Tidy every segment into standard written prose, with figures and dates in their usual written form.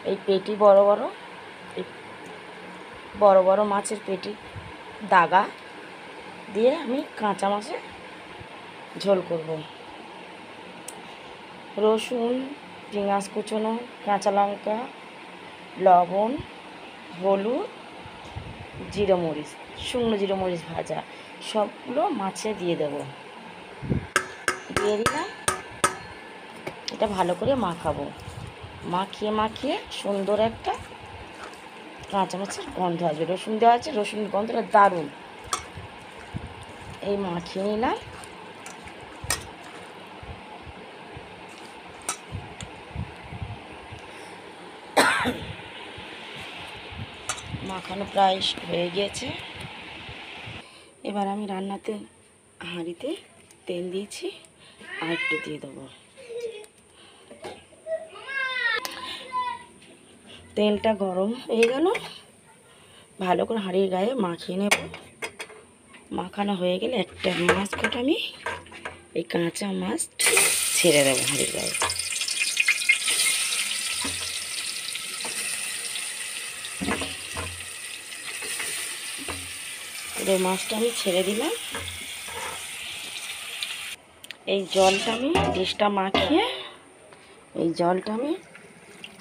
এই পেটি বড় বড়, এই বড় বড় মাছের পেটি দাগা দিয়ে আমি কাঁচা মাছের ঝোল করব। রসুন, পেঁয়াজ কুচনো, কাঁচা লঙ্কা, লবণ, হলুদ, জিরে মরিচ, শুকনো জিরে মরিচ ভাজা সবগুলো মাছে দিয়ে দেব। দিয়ে দিলাম, এটা ভালো করে মাখাবো। মাখিয়ে মাখিয়ে সুন্দর একটা কাঁচা মাছের গন্ধ আসবে। রসুন দেওয়া আছে, রসুনের গন্ধটা দারুণ। এই মাখিয়ে নিলাম। মাখানো প্রায় হয়ে গিয়েছে। এবার আমি রান্নাতে হাঁড়িতে তেল দিয়েছি, আর একটু দিয়ে দেবো। তেলটা গরম হয়ে গেল, ভালো করে হাঁড়ির গায়ে মাখিয়ে নেব। মাখানো হয়ে গেলে একটা মাছ কাটা আমি এই কাঁচা মাছ ছেড়ে দেবো হাঁড়ির গায়ে। এই মাছটা আমি ছেড়ে দিলাম। এই জলটা আমি ডিশটা মাখিয়ে এই জলটা আমি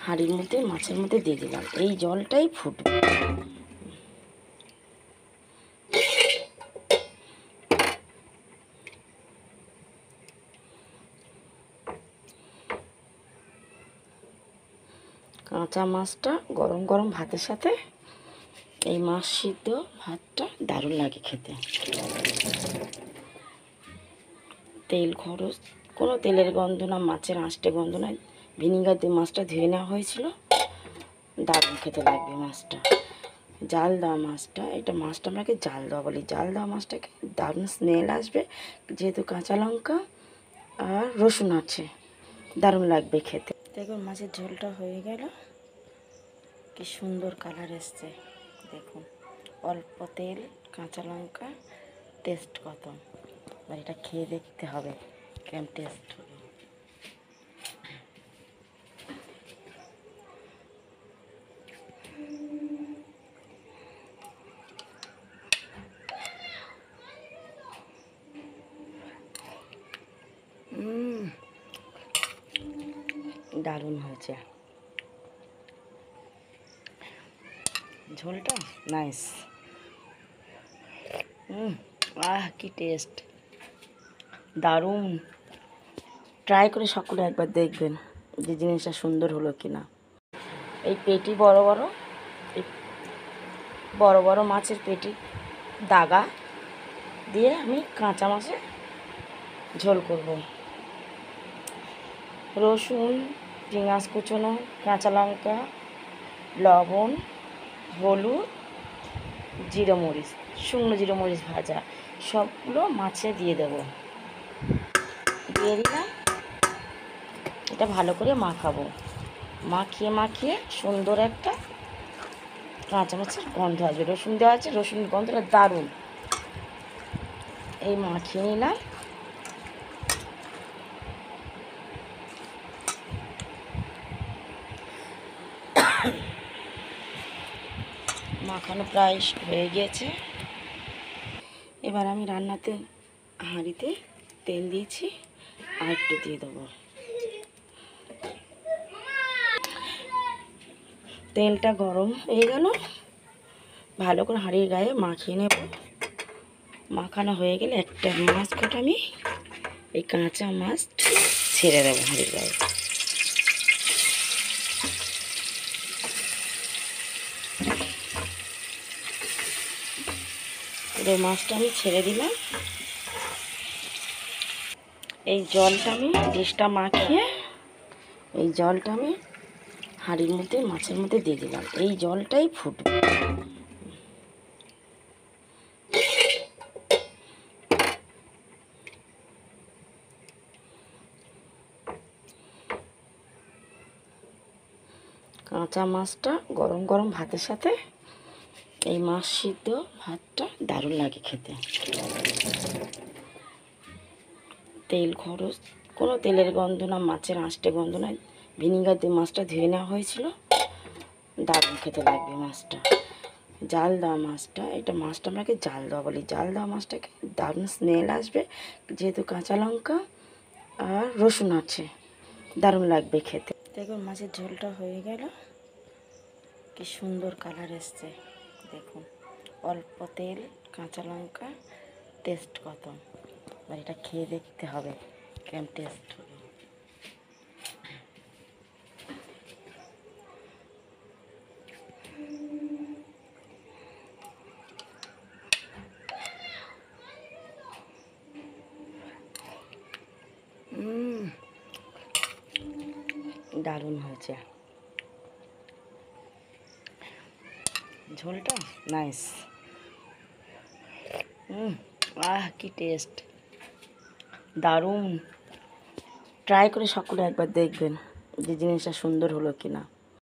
হাঁড়ির মধ্যে মাছের মধ্যে দিয়ে দিলাম। এই জলটাই ফুটবে। কাঁচা মাছটা গরম গরম ভাতের সাথে এই মাছ সিদ্ধ ভাতটা দারুণ লাগে খেতে। তেল খরচ, কোনো তেলের গন্ধ না, মাছের আঁশটে গন্ধ না। ভিনিগার দিয়ে মাছটা ধুয়ে নেওয়া হয়েছিল, দারুণ খেতে লাগবে মাছটা। জাল দেওয়া মাছটা, এটা মাছটা আমাকে জাল দেওয়া বলি। জাল দেওয়া মাছটাকে দারুণ স্মেল আসবে, যেহেতু কাঁচা লঙ্কা আর রসুন আছে, দারুণ লাগবে খেতে। দেখুন মাছের ঝোলটা হয়ে গেল, কি সুন্দর কালার এসছে দেখুন। অল্প তেল, কাঁচা লঙ্কা, টেস্ট কত। আর এটা খেয়ে দেখতে হবে কেমন টেস্ট হবে। দারুণ হয়েছে ঝোলটা, নাইস। কি টেস্ট, দারুণ। ট্রাই করে সকলে একবার দেখবেন যে জিনিসটা সুন্দর হলো কিনা। এই পেটি বড় বড়, এই বড় বড় মাছের পেটি দাগা দিয়ে আমি কাঁচা মাছের ঝোল করব। রসুন, পেঁয়াজ কুচনো, কাঁচা লঙ্কা, লবণ, হলুদ, জিরে মরিচ, শুকনো জিরে মরিচ ভাজা সবগুলো মাছে দিয়ে দেব। দিয়ে দিলাম, এটা ভালো করে মাখাবো। মাখিয়ে মাখিয়ে সুন্দর একটা কাঁচা মাছের গন্ধ আসবে। রসুন দেওয়া আছে, রসুনের গন্ধটা দারুণ। এই মাখিয়ে নিলাম। মাখানো প্রায় হয়ে গিয়েছে। এবার আমি রান্নাতে হাঁড়িতে তেল দিয়েছি, আর একটু দিয়ে দেবো। তেলটা গরম হয়ে গেল, ভালো করে হাঁড়ির গায়ে মাখিয়ে নেব। মাখানো হয়ে গেলে একটা মাছ কাটা আমি এই কাঁচা মাছ ছেড়ে দেবো হাঁড়ির গায়ে। এই মাছটা আমি ছেড়ে দিলাম। এই জলটা আমি ডিশটা মাখিয়ে এই জলটা আমি হাঁড়ির মধ্যে মাছের মধ্যে দিয়ে দিলাম। এই জলটাই ফুটবে। কাঁচা মাছটা গরম গরম ভাতের সাথে এই মাছ সিদ্ধ ভাতটা দারুণ লাগে খেতে। তেল খরচ, কোনো তেলের গন্ধ না, মাছের আঁশটে গন্ধ না। ভিনিগার দিয়ে মাছটা ধুয়ে নেওয়া হয়েছিল, দারুণ খেতে লাগবে মাছটা। জাল দেওয়া মাছটা, এটা মাছটা আমাকে জাল দেওয়া বলি। জাল দেওয়া মাছটাকে দারুণ স্মেল আসবে, যেহেতু কাঁচা লঙ্কা আর রসুন আছে, দারুণ লাগবে খেতে। দেখুন মাছের ঝোলটা হয়ে গেল, কি সুন্দর কালার এসছে দেখুন। অল্প তেল, কাঁচা লঙ্কা, টেস্ট কত। আর এটা খেয়ে দেখতে হবে কেমন টেস্ট হবে। দারুণ হয়েছে ঝোলটা, নাইস। কি টেস্ট, দারুণ। ট্রাই করে সকলে একবার দেখবেন যে জিনিসটা সুন্দর হলো কিনা।